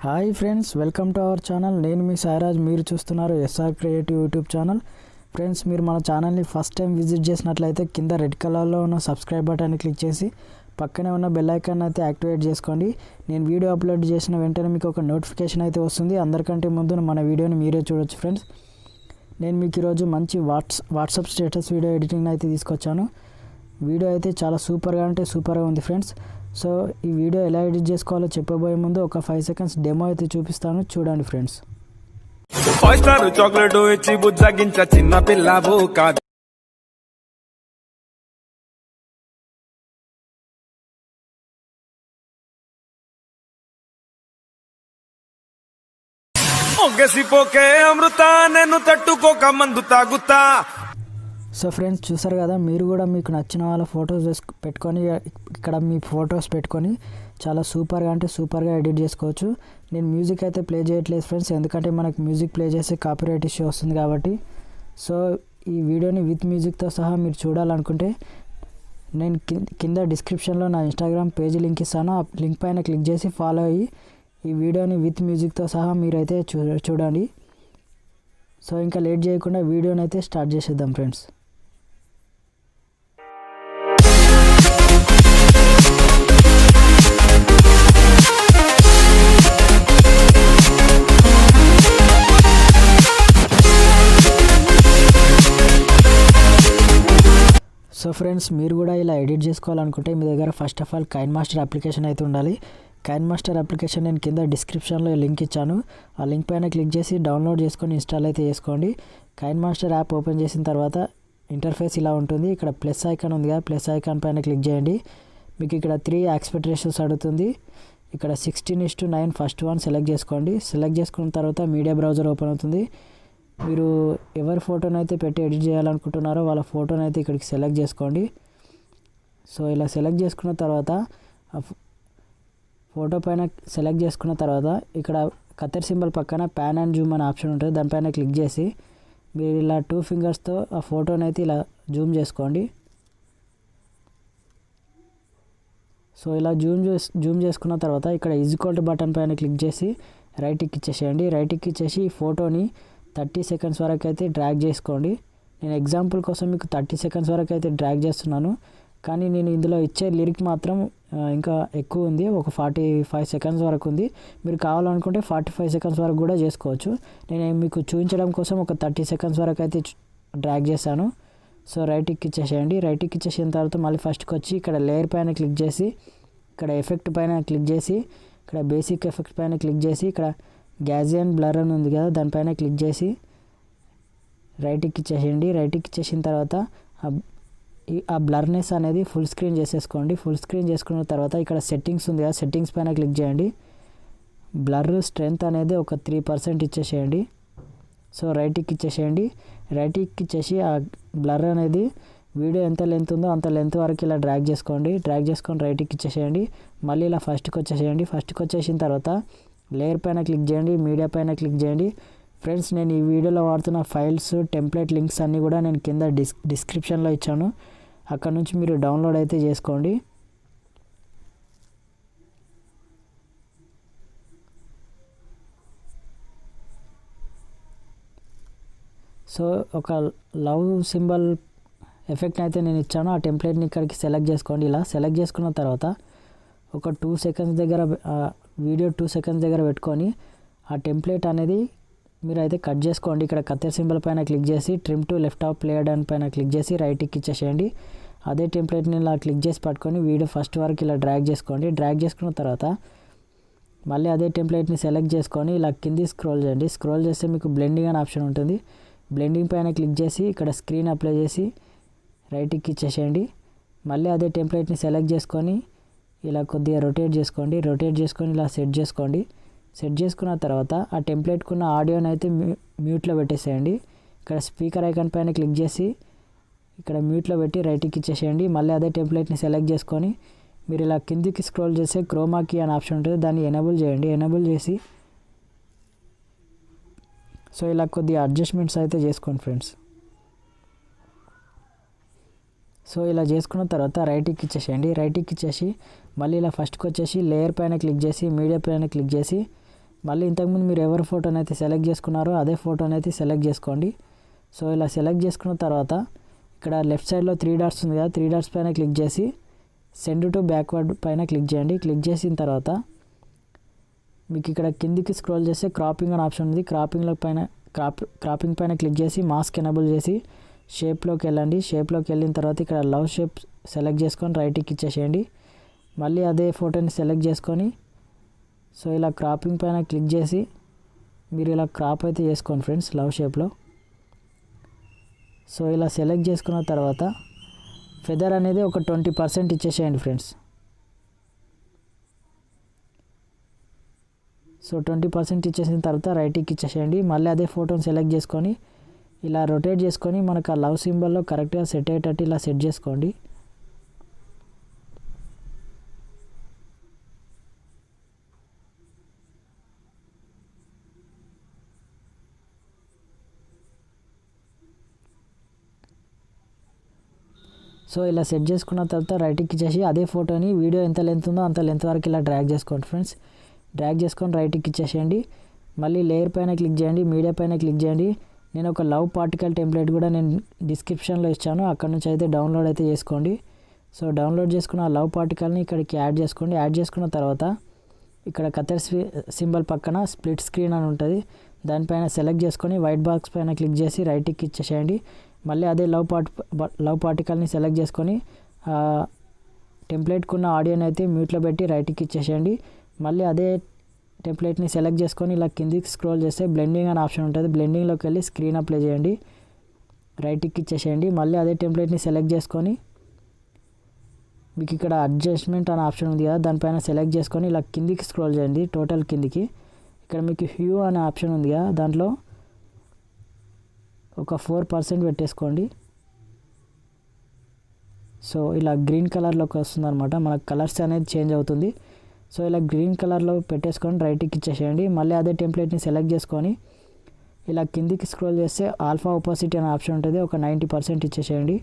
Hi friends, welcome to our channel. నేను మీ సాయిరాజ్. మీరు చూస్తున్నారు SR creative YouTube channel. Friends, మీరు మన ఛానల్ని ఫస్ట్ టైం విజిట్ చేసినట్లయితే కింద రెడ్ కలర్లో ఉన్న సబ్స్క్రైబ్ బటన్ని క్లిక్ చేసి పక్కనే ఉన్న బెల్ ఐకాన్ అయితే యాక్టివేట్ చేసుకోండి. నేను వీడియో అప్లోడ్ చేసిన వెంటనే మీకు ఒక నోటిఫికేషన్ అయితే వస్తుంది. అందరికంటే ముందు మన వీడియోని మీరే చూడొచ్చు. ఫ్రెండ్స్, నేను మీకు ఈరోజు మంచి వాట్సాప్ స్టేటస్ వీడియో ఎడిటింగ్ అయితే తీసుకొచ్చాను. వీడియో అయితే చాలా సూపర్గా అంటే సూపర్గా ఉంది ఫ్రెండ్స్. సో ఈ వీడియో ఎలా ఎడిట్ చేసుకోవాలో చెప్పబోయే ముందు ఒక 5 సెకండ్స్ డెమో అయితే చూపిస్తాను, చూడండి ఫ్రెండ్స్. 5 స్టార్ చాక్లెట్ ఇచ్చి బుజ్జగించ చిన్న పిల్లవు కాదు. ఒగ్గసిపోకే అమృత నేను తట్టుకోక మందు తాగుతా. సో ఫ్రెండ్స్, చూసారు కదా, మీరు కూడా మీకు నచ్చిన వాళ్ళ ఫొటోస్ పెట్టుకొని ఇక్కడ మీ ఫొటోస్ పెట్టుకొని చాలా సూపర్గా అంటే సూపర్గా ఎడిట్ చేసుకోవచ్చు. నేను మ్యూజిక్ అయితే ప్లే చేయట్లేదు ఫ్రెండ్స్, ఎందుకంటే మనకు మ్యూజిక్ ప్లే చేస్తే కాపీరైట్ ఇష్యూ వస్తుంది కాబట్టి. సో ఈ వీడియోని విత్ మ్యూజిక్తో సహా మీరు చూడాలనుకుంటే నేను కింద డిస్క్రిప్షన్లో నా ఇన్స్టాగ్రామ్ పేజ్ లింక్ ఇస్తాను. ఆ లింక్ పైన క్లిక్ చేసి ఫాలో అయ్యి ఈ వీడియోని విత్ మ్యూజిక్తో సహా మీరైతే చూడండి. సో ఇంకా లేట్ చేయకుండా వీడియోని అయితే స్టార్ట్ చేసేద్దాం ఫ్రెండ్స్. సో ఫ్రెండ్స్, మీరు కూడా ఇలా ఎడిట్ చేసుకోవాలనుకుంటే మీ దగ్గర ఫస్ట్ ఆఫ్ ఆల్ కైన్మాస్టర్ అప్లికేషన్ అయితే ఉండాలి. కైన్మాస్టర్ అప్లికేషన్ నేను కింద డిస్క్రిప్షన్లో లింక్ ఇచ్చాను. ఆ లింక్ పైన క్లిక్ చేసి డౌన్లోడ్ చేసుకొని ఇన్స్టాల్ అయితే చేసుకోండి. కైన్మాస్టర్ యాప్ ఓపెన్ చేసిన తర్వాత ఇంటర్ఫేస్ ఇలా ఉంటుంది. ఇక్కడ ప్లస్ ఐకాన్ ఉంది కదా, ప్లస్ ఐకాన్ పైన క్లిక్ చేయండి. మీకు ఇక్కడ 3 ఆస్పెక్ట్ రేషియోస్ అడుగుతుంది. ఇక్కడ 16:9 ఫస్ట్ వన్ సెలెక్ట్ చేసుకోండి. సెలెక్ట్ చేసుకున్న తర్వాత మీడియా బ్రౌజర్ ఓపెన్ అవుతుంది. మీరు ఎవరి ఫోటోని అయితే పెట్టి ఎడిట్ చేయాలనుకుంటున్నారో వాళ్ళ ఫోటోని అయితే ఇక్కడికి సెలెక్ట్ చేసుకోండి. సో ఇలా సెలెక్ట్ చేసుకున్న తర్వాత ఫోటో పైన సెలెక్ట్ చేసుకున్న తర్వాత ఇక్కడ కత్తెర సింబల్ పక్కన ప్యాన్ అండ్ జూమ్ అనే ఆప్షన్ ఉంటుంది. దానిపైన క్లిక్ చేసి మీరు ఇలా 2 ఫింగర్స్తో ఆ ఫోటోని అయితే ఇలా జూమ్ చేసుకోండి. సో ఇలా జూమ్ చేసుకున్న తర్వాత ఇక్కడ ఈక్వల్ టు బటన్ పైన క్లిక్ చేసి రైట్ టిక్ ఇచ్చేసేయండి. రైట్ టిక్ ఇచ్చేసి ఈ ఫోటోని 30 సెకండ్స్ వరకు అయితే డ్రాగ్ చేసుకోండి. నేను ఎగ్జాంపుల్ కోసం మీకు 30 సెకండ్స్ వరకు అయితే డ్రాగ్ చేస్తున్నాను, కానీ నేను ఇందులో ఇచ్చే లిరిక్ మాత్రం ఇంకా ఎక్కువ ఉంది, ఒక 45 సెకండ్స్ వరకు ఉంది. మీరు కావాలనుకుంటే 45 సెకండ్స్ వరకు కూడా చేసుకోవచ్చు. నేను మీకు చూపించడం కోసం ఒక 30 సెకండ్స్ వరకు అయితే డ్రాగ్ చేశాను. సో రైట్ టిక్ ఇచ్చేసేయండి. రైట్ టిక్ ఇచ్చేసిన తర్వాత మళ్ళీ ఫస్ట్కి వచ్చి ఇక్కడ లేయర్ పైన క్లిక్ చేసి ఇక్కడ ఎఫెక్ట్ పైన క్లిక్ చేసి ఇక్కడ బేసిక్ ఎఫెక్ట్ పైన క్లిక్ చేసి ఇక్కడ గ్యాజియన్ బ్లర్ అని ఉంది కదా, దానిపైన క్లిక్ చేసి రైట్ టిక్ ఇచ్చేసేయండి. రైట్ టిక్ ఇచ్చేసిన తర్వాత ఆ బ్లర్నెస్ అనేది ఫుల్ స్క్రీన్ చేసేసుకోండి. ఫుల్ స్క్రీన్ చేసుకున్న తర్వాత ఇక్కడ సెట్టింగ్స్ ఉంది కదా, సెట్టింగ్స్ పైన క్లిక్ చేయండి. బ్లర్ స్ట్రెంత్ అనేది ఒక 3% ఇచ్చేసేయండి. సో రైట్ టిక్ ఇచ్చేసేయండి. రైట్ టిక్ ఇచ్చేసి ఆ బ్లర్ అనేది వీడియో ఎంత లెంత్ ఉందో అంత లెంత్ వరకు ఇలా డ్రాగ్ చేసుకోండి. డ్రాగ్ చేసుకొని రైట్ టిక్ ఇచ్చేసేయండి. మళ్ళీ ఇలా ఫస్ట్కి వచ్చేసేయండి. ఫస్ట్కి వచ్చేసిన తర్వాత లేయర్ పైన క్లిక్ చేయండి, మీడియా పైన క్లిక్ చేయండి. ఫ్రెండ్స్, నేను ఈ వీడియోలో వాడుతున్న ఫైల్స్ టెంప్లెట్ లింక్స్ అన్నీ కూడా నేను కింద డిస్క్రిప్షన్లో ఇచ్చాను. అక్కడ నుంచి మీరు డౌన్లోడ్ అయితే చేసుకోండి. సో ఒక లవ్ సింబల్ ఎఫెక్ట్ అయితే నేను ఇచ్చాను. ఆ టెంప్లెట్ని ఇక్కడికి సెలెక్ట్ చేసుకోండి. ఇలా సెలెక్ట్ చేసుకున్న తర్వాత ఒక 2 సెకండ్స్ దగ్గర వీడియో 2 సెకండ్స్ దగ్గర పెట్టుకొని ఆ టెంప్లెట్ అనేది మీరు అయితే కట్ చేసుకోండి. ఇక్కడ కత్తెర సింబల్ పైన క్లిక్ చేసి trim to left of player అని పైన క్లిక్ చేసి రైట్ టిక్ ఇచ్చేసేయండి. అదే టెంప్లెట్ని ఇలా క్లిక్ చేసి పట్టుకొని వీడియో ఫస్ట్ వరకు ఇలా డ్రాగ్ చేసుకోండి. డ్రాగ్ చేసుకున్న తర్వాత మళ్ళీ అదే టెంప్లెట్ని సెలెక్ట్ చేసుకొని ఇలా కింది స్క్రోల్ చేయండి. స్క్రోల్ చేస్తే మీకు బ్లెండింగ్ అనే ఆప్షన్ ఉంటుంది. బ్లెండింగ్ పైన క్లిక్ చేసి ఇక్కడ స్క్రీన్ అప్లై చేసి రైట్ టిక్ ఇచ్చేసేయండి. మళ్ళీ అదే టెంప్లెట్ని సెలెక్ట్ చేసుకొని ఇలా కొద్దిగా రొటేట్ చేసుకోండి. రొటేట్ చేసుకొని ఇలా సెట్ చేసుకోండి. సెట్ చేసుకున్న తర్వాత ఆ టెంప్లెట్కున్న ఆడియోని అయితే మ్యూట్లో పెట్టేసేయండి. ఇక్కడ స్పీకర్ ఐకాన్ పైన క్లిక్ చేసి ఇక్కడ మ్యూట్లో పెట్టి రైట్ టిక్ ఇచ్చేసేయండి. మళ్ళీ అదే టెంప్లెట్ని సెలెక్ట్ చేసుకొని మీరు ఇలా కిందికి స్క్రోల్ చేస్తే క్రోమా కీ అనే ఆప్షన్ ఉంటుంది, దాన్ని ఎనేబుల్ చేయండి. ఎనేబుల్ చేసి సో ఇలా కొద్దిగా అడ్జస్ట్మెంట్స్ అయితే చేసుకోండి ఫ్రెండ్స్. సో ఇలా చేసుకున్న తర్వాత రైట్ టిక్ ఇచ్చేసేయండి. రైట్ టిక్ ఇచ్చేసి మళ్ళీ ఇలా ఫస్ట్కి వచ్చేసి లేయర్ పైన క్లిక్ చేసి మీడియా పైన క్లిక్ చేసి మళ్ళీ ఇంతకుముందు మీరు ఎవరి ఫోటోని అయితే సెలెక్ట్ చేసుకున్నారో అదే ఫోటోని అయితే సెలెక్ట్ చేసుకోండి. సో ఇలా సెలెక్ట్ చేసుకున్న తర్వాత ఇక్కడ లెఫ్ట్ సైడ్లో 3 డాట్స్ ఉంది కదా, 3 డాట్స్ పైన క్లిక్ చేసి సెండ్ టు బ్యాక్వర్డ్ పైన క్లిక్ చేయండి. క్లిక్ చేసిన తర్వాత మీకు ఇక్కడ కిందికి స్క్రోల్ చేస్తే క్రాపింగ్ అనే ఆప్షన్ ఉంది. క్రాపింగ్ పైన క్లిక్ చేసి మాస్క్ ఎనేబుల్ చేసి షేప్లోకి వెళ్ళండి. షేప్లోకి వెళ్ళిన తర్వాత ఇక్కడ లవ్ షేప్ సెలెక్ట్ చేసుకొని రైట్కి ఇచ్చేసేయండి. మళ్ళీ అదే ఫోటోని సెలెక్ట్ చేసుకొని సో ఇలా క్రాపింగ్ పైన క్లిక్ చేసి మీరు ఇలా క్రాప్ అయితే చేసుకోండి ఫ్రెండ్స్ లవ్ షేప్లో. సో ఇలా సెలెక్ట్ చేసుకున్న తర్వాత ఫెదర్ అనేది ఒక 20% ఇచ్చేసేయండి ఫ్రెండ్స్. సో 20% ఇచ్చేసిన తర్వాత రైట్కి ఇచ్చేసేయండి. మళ్ళీ అదే ఫోటోని సెలెక్ట్ చేసుకొని ఇలా రొటేట్ చేసుకొని మనకు ఆ లవ్ సింబల్లో కరెక్ట్గా సెట్ అయ్యేటట్టు ఇలా సెట్ చేసుకోండి. సో ఇలా సెట్ చేసుకున్న తర్వాత రైట్కి ఇచ్చేసి అదే ఫోటోని వీడియో ఎంత లెంత్ ఉందో అంత లెంత్ వరకు ఇలా డ్రాగ్ చేసుకోండి ఫ్రెండ్స్. డ్రాగ్ చేసుకొని రైట్కి ఇచ్చేసేయండి. మళ్ళీ లేయర్ పైన క్లిక్ చేయండి, మీడియా పైన క్లిక్ చేయండి. నేను ఒక లవ్ పార్టికల్ టెంప్లెట్ కూడా నేను డిస్క్రిప్షన్లో ఇచ్చాను, అక్కడ నుంచి అయితే డౌన్లోడ్ అయితే చేసుకోండి. సో డౌన్లోడ్ చేసుకున్న ఆ లవ్ పార్టికల్ని ఇక్కడికి యాడ్ చేసుకోండి. యాడ్ చేసుకున్న తర్వాత ఇక్కడ కత్తెర్ సింబల్ పక్కన స్ప్లిట్ స్క్రీన్ అని ఉంటుంది, దానిపైన సెలెక్ట్ చేసుకొని వైట్ బాక్స్ పైన క్లిక్ చేసి రైట్కి ఇచ్చేసేయండి. మళ్ళీ అదే లవ్ పార్టికల్ని సెలెక్ట్ చేసుకొని టెంప్లెట్కున్న ఆడియోని అయితే మ్యూట్లో పెట్టి రైట్కి ఇచ్చేసేయండి. మళ్ళీ అదే టెంప్లెట్ని సెలెక్ట్ చేసుకొని ఇలా కిందికి స్క్రోల్ చేస్తే బ్లెండింగ్ అనే ఆప్షన్ ఉంటుంది, బ్లెండింగ్లోకి వెళ్ళి స్క్రీన్ అప్లై చేయండి, రైట్కి ఇచ్చేసేయండి. మళ్ళీ అదే టెంప్లెట్ని సెలెక్ట్ చేసుకొని మీకు ఇక్కడ అడ్జస్ట్మెంట్ అనే ఆప్షన్ ఉంది కదా, దానిపైన సెలెక్ట్ చేసుకొని ఇలా కిందికి స్క్రోల్ చేయండి, టోటల్ కిందికి. ఇక్కడ మీకు హ్యూ అనే ఆప్షన్ ఉంది కదా, దాంట్లో ఒక 4% పెట్టేసుకోండి. సో ఇలా గ్రీన్ కలర్లోకి వస్తుంది అనమాట, మనకు కలర్స్ అనేది చేంజ్ అవుతుంది. సో ఇలా గ్రీన్ కలర్లో పెట్టేసుకొని రైట్కి ఇచ్చేసేయండి. మళ్ళీ అదే టెంప్లెట్ని సెలెక్ట్ చేసుకొని ఇలా కిందికి స్క్రోల్ చేస్తే ఆల్ఫా ఆపోసిటీ అనే ఆప్షన్ ఉంటుంది, ఒక 90% ఇచ్చేసేయండి,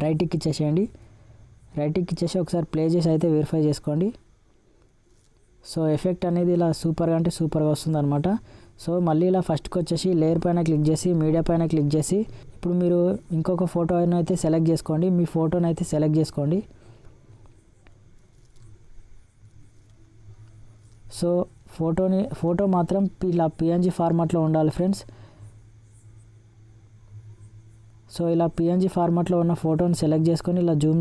రైట్కి ఇచ్చేసేయండి. రైట్కి ఇచ్చేసి ఒకసారి ప్లే చేసి అయితే వెరిఫై చేసుకోండి. సో ఎఫెక్ట్ అనేది ఇలా సూపర్గా అంటే సూపర్గా వస్తుంది అనమాట. సో మళ్ళీ ఇలా ఫస్ట్కి వచ్చేసి లేయర్ పైన క్లిక్ చేసి మీడియా పైన క్లిక్ చేసి ఇప్పుడు మీరు ఇంకొక ఫోటోని అయితే సెలెక్ట్ చేసుకోండి, మీ ఫోటోని అయితే సెలెక్ట్ చేసుకోండి. సో ఫోటో మాత్రం ఇలా PNG ఫార్మాట్లో ఉండాలి ఫ్రెండ్స్. సో ఇలా PNG ఫార్మాట్లో ఉన్న ఫోటోని సెలెక్ట్ చేసుకొని ఇలా జూమ్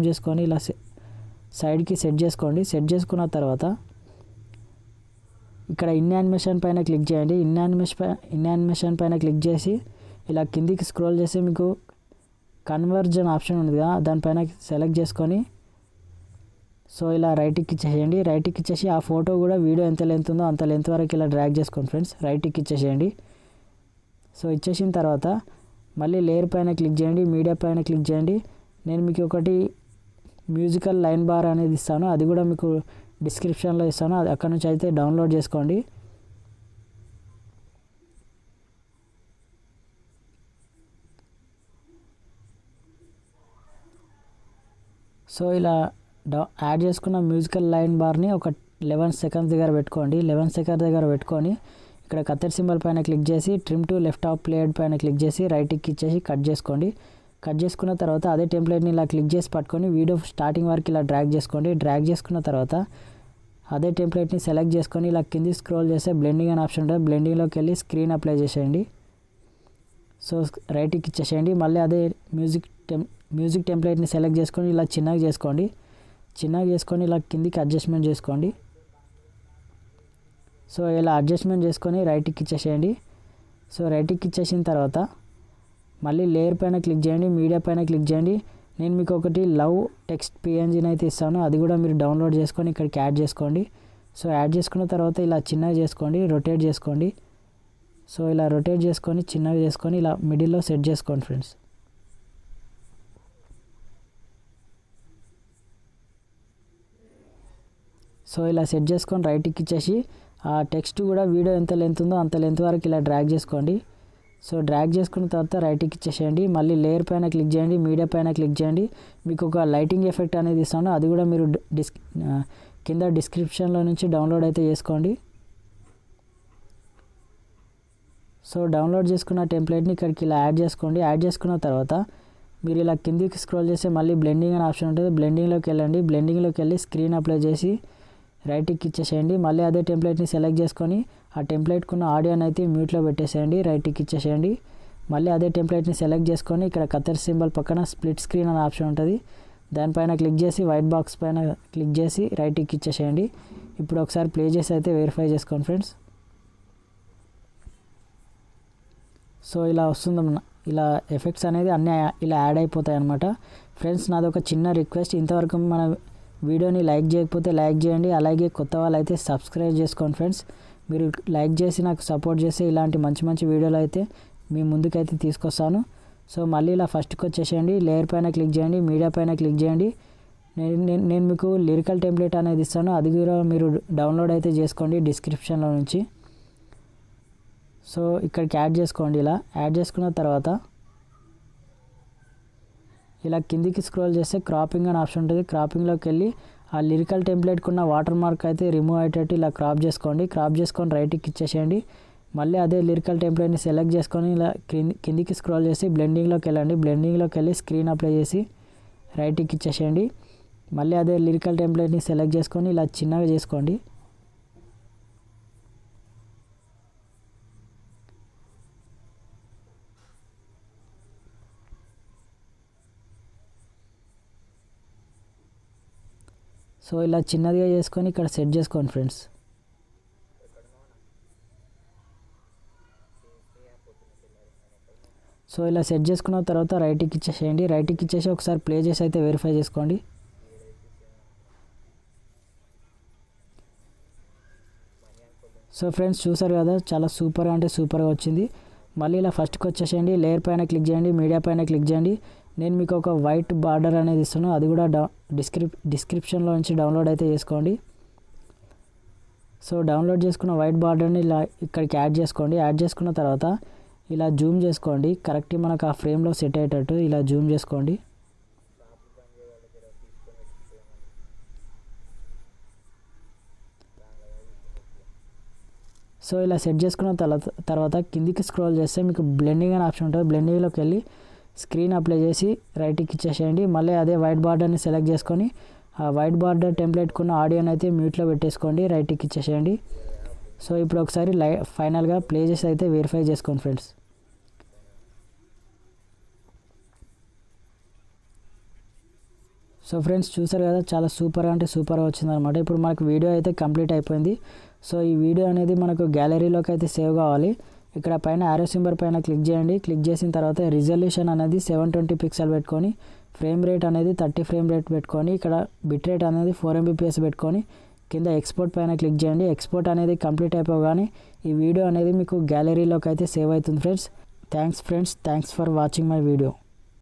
చేసుకొని ఇలా సైడ్కి సెట్ చేసుకోండి. సెట్ చేసుకున్న తర్వాత ఇక్కడ ఇన్ యానిమేషన్ పైన క్లిక్ చేయండి. ఇన్ యానిమేషన్ పైన క్లిక్ చేసి ఇలా కిందికి స్క్రోల్ చేసి మీకు కన్వర్జన్ ఆప్షన్ ఉంది కదా, దానిపైన సెలెక్ట్ చేసుకొని సో ఇలా రైట్కి ఇచ్చేసేయండి. రైట్కి ఇచ్చేసి ఆ ఫోటో కూడా వీడియో ఎంత లెంత్ ఉందో అంత లెంత్ వరకు ఇలా డ్రాగ్ చేసుకోండి ఫ్రెండ్స్, రైట్కి ఇచ్చేసేయండి. సో ఇచ్చేసిన తర్వాత మళ్ళీ లేయర్ పైన క్లిక్ చేయండి, మీడియా పైన క్లిక్ చేయండి. నేను మీకు ఒకటి మ్యూజికల్ లైన్ బార్ అనేది ఇస్తాను, అది కూడా మీకు డిస్క్రిప్షన్లో ఇస్తాను, అది అక్కడ నుంచి అయితే డౌన్లోడ్ చేసుకోండి. సో ఇలా యాడ్ చేసుకున్న మ్యూజికల్ లైన్ బార్ని ఒక 11 సెకండ్స్ దగ్గర పెట్టుకోండి. 11 సెకండ్స్ దగ్గర పెట్టుకొని ఇక్కడ కత్తెర్ సింబల్ పైన క్లిక్ చేసి trim to left top played పైన క్లిక్ చేసి రైట్కి ఇచ్చేసి కట్ చేసుకోండి. కట్ చేసుకున్న తర్వాత అదే టెంప్లెట్ని ఇలా క్లిక్ చేసి పట్టుకొని వీడియో స్టార్టింగ్ వరకు ఇలా డ్రాగ్ చేసుకోండి. డ్రాగ్ చేసుకున్న తర్వాత అదే టెంప్లెట్ని సెలెక్ట్ చేసుకొని ఇలా కింది స్క్రోల్ చేస్తే బ్లెండింగ్ అనే ఆప్షన్ ఉంటుంది, బ్లెండింగ్లోకి వెళ్ళి స్క్రీన్ అప్లై చేసేయండి. సో రైట్కి ఇచ్చేసేయండి. మళ్ళీ అదే మ్యూజిక్ టెంప్లెట్ని సెలెక్ట్ చేసుకొని ఇలా చిన్నగా చేసుకొని ఇలా కిందికి అడ్జస్ట్మెంట్ చేసుకోండి. సో ఇలా అడ్జస్ట్మెంట్ చేసుకొని రైట్కి ఇచ్చేసేయండి. సో రైట్కి ఇచ్చేసిన తర్వాత మళ్ళీ లేయర్ పైన క్లిక్ చేయండి, మీడియా పైన క్లిక్ చేయండి. నేను మీకు ఒకటి లవ్ టెక్స్ట్ PNGని అయితే ఇస్తాను, అది కూడా మీరు డౌన్లోడ్ చేసుకొని ఇక్కడికి యాడ్ చేసుకోండి. సో యాడ్ చేసుకున్న తర్వాత ఇలా చిన్నగా చేసుకోండి, రొటేట్ చేసుకోండి. సో ఇలా రొటేట్ చేసుకొని చిన్నగా చేసుకొని ఇలా మిడిల్లో సెట్ చేసుకోండి ఫ్రెండ్స్. సో ఇలా సెట్ చేసుకొని రైట్కి ఇచ్చేసి ఆ టెక్స్ట్ కూడా వీడియో ఎంత లెంత్ ఉందో అంత లెంత్ వరకు ఇలా డ్రాగ్ చేసుకోండి. సో డ్రాగ్ చేసుకున్న తర్వాత రైట్కి ఇచ్చేసేయండి. మళ్ళీ లేయర్ పైన క్లిక్ చేయండి, మీడియా పైన క్లిక్ చేయండి. మీకు ఒక లైటింగ్ ఎఫెక్ట్ అనేది ఇస్తాను, అది కూడా మీరు కింద డిస్క్రిప్షన్లో నుంచి డౌన్లోడ్ అయితే చేసుకోండి. సో డౌన్లోడ్ చేసుకున్న టెంప్లెట్ని ఇక్కడికి ఇలా యాడ్ చేసుకోండి. యాడ్ చేసుకున్న తర్వాత మీరు ఇలా కిందికి స్క్రోల్ చేస్తే మళ్ళీ బ్లెండింగ్ అనే ఆప్షన్ ఉంటుంది. బ్లెండింగ్లోకి వెళ్ళండి. బ్లెండింగ్లోకి వెళ్ళి స్క్రీన్ అప్లై చేసి రైట్ టిక్ ఇచ్చేసేయండి. మళ్ళీ అదే టెంప్లెట్ని సెలెక్ట్ చేసుకొని ఆ టెంప్లెట్కున్న ఆడియోని అయితే మ్యూట్లో పెట్టేసేయండి. రైట్ టిక్ ఇచ్చేసేయండి. మళ్ళీ అదే టెంప్లెట్ని సెలెక్ట్ చేసుకొని ఇక్కడ కత్తెర సింబల్ పక్కన స్ప్లిట్ స్క్రీన్ అనే ఆప్షన్ ఉంటుంది. దానిపైన క్లిక్ చేసి వైట్ బాక్స్ పైన క్లిక్ చేసి రైట్ టిక్ ఇచ్చేసేయండి. ఇప్పుడు ఒకసారి ప్లే చేసి అయితే వెరిఫై చేసుకోండి ఫ్రెండ్స్. సో ఇలా వస్తుందన్న, ఇలా ఎఫెక్ట్స్ అనేది అన్నీ ఇలా యాడ్ అయిపోతాయి అన్నమాట. ఫ్రెండ్స్ నాది ఒక చిన్న రిక్వెస్ట్, ఇంతవరకు మన వీడియోని లైక్ చేయకపోతే లైక్ చేయండి. అలాగే కొత్త వాళ్ళు అయితే సబ్స్క్రైబ్ చేసుకోండి ఫ్రెండ్స్. మీరు లైక్ చేసి నాకు సపోర్ట్ చేస్తే ఇలాంటి మంచి మంచి వీడియోలు అయితే మీ ముందుకైతే తీసుకొస్తాను. సో మళ్ళీ ఇలా ఫస్ట్కి వచ్చేసేయండి. లేయర్ పైన క్లిక్ చేయండి. మీడియా పైన క్లిక్ చేయండి. నేను మీకు లిరికల్ టెంప్లెట్ అనేది ఇస్తాను, అది కూడా మీరు డౌన్లోడ్ అయితే చేసుకోండి డిస్క్రిప్షన్లో నుంచి. సో ఇక్కడికి యాడ్ చేసుకోండి. ఇలా యాడ్ చేసుకున్న తర్వాత ఇలా కిందికి స్క్రోల్ చేస్తే క్రాపింగ్ అనే ఆప్షన్ ఉంటుంది. క్రాపింగ్లోకి వెళ్ళి ఆ లిరికల్ టెంప్లెట్కి ఉన్న వాటర్ మార్క్ అయితే రిమూవ్ అయ్యేటట్టు ఇలా క్రాప్ చేసుకోండి. క్రాప్ చేసుకొని రైట్కి ఇచ్చేసేయండి. మళ్ళీ అదే లిరికల్ టెంప్లెట్ని సెలెక్ట్ చేసుకొని ఇలా కిందికి స్క్రోల్ చేసి బ్లెండింగ్లోకి వెళ్ళండి. బ్లెండింగ్లోకి వెళ్ళి స్క్రీన్ అప్లై చేసి రైట్కి ఇచ్చేసేయండి. మళ్ళీ అదే లిరికల్ టెంప్లెట్ని సెలెక్ట్ చేసుకొని ఇలా చిన్నగా చేసుకోండి. సో ఇలా చిన్నదిగా చేసుకొని ఇక్కడ సెట్ చేసుకోండి ఫ్రెండ్స్. సో ఇలా సెట్ చేసుకున్న తర్వాత రైట్కి ఇచ్చేసేయండి. రైట్కి ఇచ్చేసి ఒకసారి ప్లే చేసి అయితే వెరిఫై చేసుకోండి. సో ఫ్రెండ్స్ చూసారు కదా, చాలా సూపర్ అంటే సూపర్గా వచ్చింది. మళ్ళీ ఇలా ఫస్ట్కి వచ్చేసేయండి. లేయర్ పైన క్లిక్ చేయండి. మీడియా పైన క్లిక్ చేయండి. నేను మీకు ఒక వైట్ బార్డర్ అనేది ఇస్తున్నాను, అది కూడా డిస్క్రిప్షన్లో నుంచి డౌన్లోడ్ అయితే చేసుకోండి. సో డౌన్లోడ్ చేసుకున్న వైట్ బార్డర్ని ఇలా ఇక్కడికి యాడ్ చేసుకోండి. యాడ్ చేసుకున్న తర్వాత ఇలా జూమ్ చేసుకోండి. కరెక్ట్గా మనకు ఆ ఫ్రేమ్లో సెట్ అయ్యేటట్టు ఇలా జూమ్ చేసుకోండి. సో ఇలా సెట్ చేసుకున్న తర్వాత కిందికి స్క్రోల్ చేస్తే మీకు బ్లెండింగ్ అనే ఆప్షన్ ఉంటుంది. బ్లెండింగ్లోకి వెళ్ళి స్క్రీన్ అప్లై చేసి రైట్కి ఇచ్చేసేయండి. మళ్ళీ అదే వైట్ బార్డర్ని సెలెక్ట్ చేసుకొని ఆ వైట్ బార్డర్ టెంప్లెట్కున్న ఆడియోని అయితే మ్యూట్లో పెట్టేసుకోండి. రైట్కి ఇచ్చేసేయండి. సో ఇప్పుడు ఒకసారి ఫైనల్గా ప్లే చేసి అయితే వెరిఫై చేసుకోండి ఫ్రెండ్స్. సో ఫ్రెండ్స్ చూసారు కదా, చాలా సూపర్ అంటే సూపర్గా వచ్చిందనమాట. ఇప్పుడు మనకు వీడియో అయితే కంప్లీట్ అయిపోయింది. సో ఈ వీడియో అనేది మనకు గ్యాలరీలోకి అయితే సేవ్ కావాలి. ఇక్కడ పైన యారో సింబల్ పైన క్లిక్ చేయండి. క్లిక్ చేసిన తర్వాత రిజల్యూషన్ అనేది 720 పిక్సెల్ పెట్టుకొని, ఫ్రేమ్ రేట్ అనేది 30 ఫ్రేమ్ రేట్ పెట్టుకొని, ఇక్కడ బిట్ రేట్ అనేది 4 MBPS పెట్టుకొని కింద ఎక్స్పోర్ట్ పైన క్లిక్ చేయండి. ఎక్స్పోర్ట్ అనేది కంప్లీట్ అయిపోగానే ఈ వీడియో అనేది మీకు గ్యాలరీలోకి అయితే సేవ్ అవుతుంది friends. Thanks for watching my video.